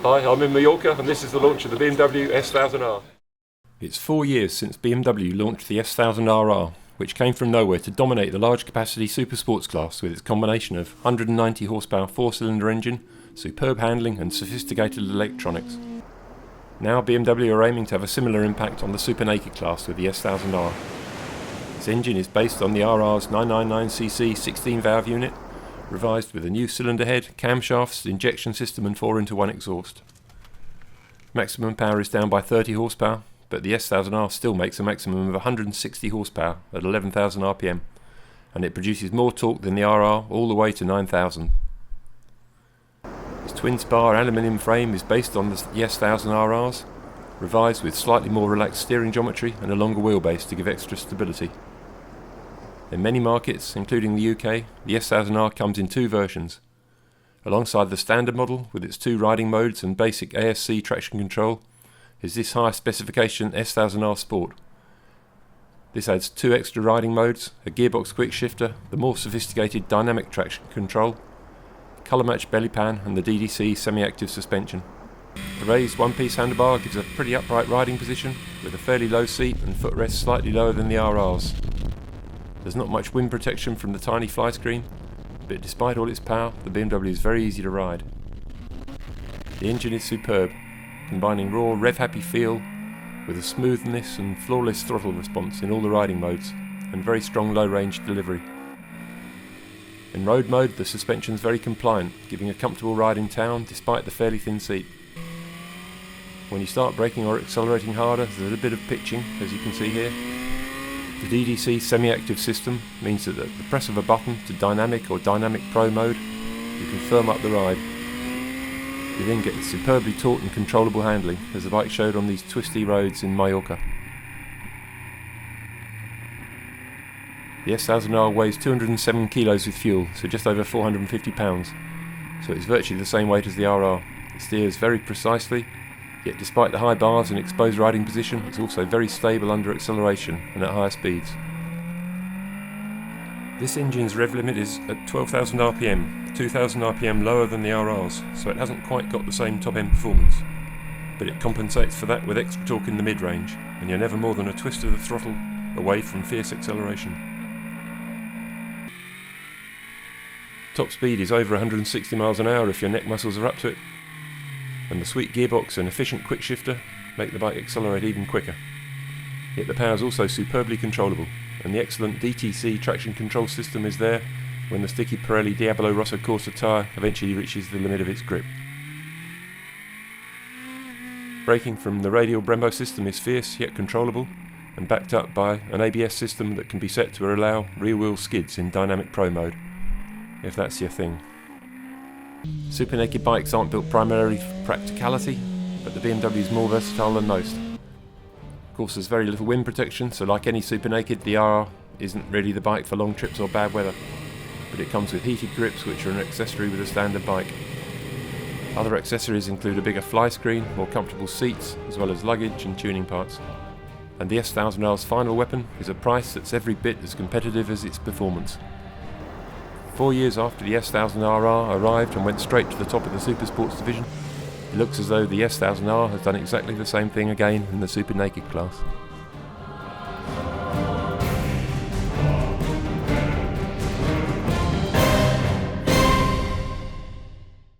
Hi, I'm in Majorca and this is the launch of the BMW S1000R. It's 4 years since BMW launched the S1000RR, which came from nowhere to dominate the large capacity super sports class with its combination of 190 horsepower 4-cylinder engine, superb handling and sophisticated electronics. Now BMW are aiming to have a similar impact on the super naked class with the S1000R. Its engine is based on the RR's 999cc 16-valve unit, revised with a new cylinder head, camshafts, injection system and 4-into-1 exhaust. Maximum power is down by 30 horsepower, but the S1000R still makes a maximum of 160 horsepower at 11,000 RPM, and it produces more torque than the RR all the way to 9,000. Its twin-spar aluminium frame is based on the S1000RR's, revised with slightly more relaxed steering geometry and a longer wheelbase to give extra stability. In many markets, including the UK, the S1000R comes in two versions. Alongside the standard model with its 2 riding modes and basic ASC traction control is this high specification S1000R Sport. This adds 2 extra riding modes, a gearbox quick shifter, the more sophisticated dynamic traction control, colour matched belly pan and the DDC semi-active suspension. The raised one-piece handlebar gives a pretty upright riding position with a fairly low seat and footrest slightly lower than the RR's. There's not much wind protection from the tiny fly screen, but despite all its power, the BMW is very easy to ride. The engine is superb, combining raw rev-happy feel with a smoothness and flawless throttle response in all the riding modes, and very strong low-range delivery. In road mode, the suspension is very compliant, giving a comfortable ride in town despite the fairly thin seat. When you start braking or accelerating harder, there's a bit of pitching, as you can see here. The DDC semi-active system means that at the press of a button to Dynamic or Dynamic Pro mode, you can firm up the ride. You then get superbly taut and controllable handling, as the bike showed on these twisty roads in Majorca. The S1000R weighs 207 kilos with fuel, so just over 450 pounds, so it's virtually the same weight as the RR. It steers very precisely, yet despite the high bars and exposed riding position, it's also very stable under acceleration and at higher speeds. This engine's rev limit is at 12,000 RPM, 2,000 RPM lower than the RR's, so it hasn't quite got the same top-end performance. But it compensates for that with extra torque in the mid-range, and you're never more than a twist of the throttle away from fierce acceleration. Top speed is over 160 miles an hour if your neck muscles are up to it, and the sweet gearbox and efficient quick shifter make the bike accelerate even quicker. Yet the power is also superbly controllable, and the excellent DTC traction control system is there when the sticky Pirelli Diablo Rosso Corsa tyre eventually reaches the limit of its grip. Braking from the radial Brembo system is fierce yet controllable, and backed up by an ABS system that can be set to allow rear-wheel skids in Dynamic Pro mode, if that's your thing. Super naked bikes aren't built primarily for practicality, but the BMW is more versatile than most. Of course, there's very little wind protection, so like any super naked, the RR isn't really the bike for long trips or bad weather, but it comes with heated grips which are an accessory with a standard bike. Other accessories include a bigger fly screen, more comfortable seats, as well as luggage and tuning parts. And the S1000R's final weapon is a price that's every bit as competitive as its performance. 4 years after the S1000RR arrived and went straight to the top of the Super Sports division, it looks as though the S1000R has done exactly the same thing again in the Super Naked class.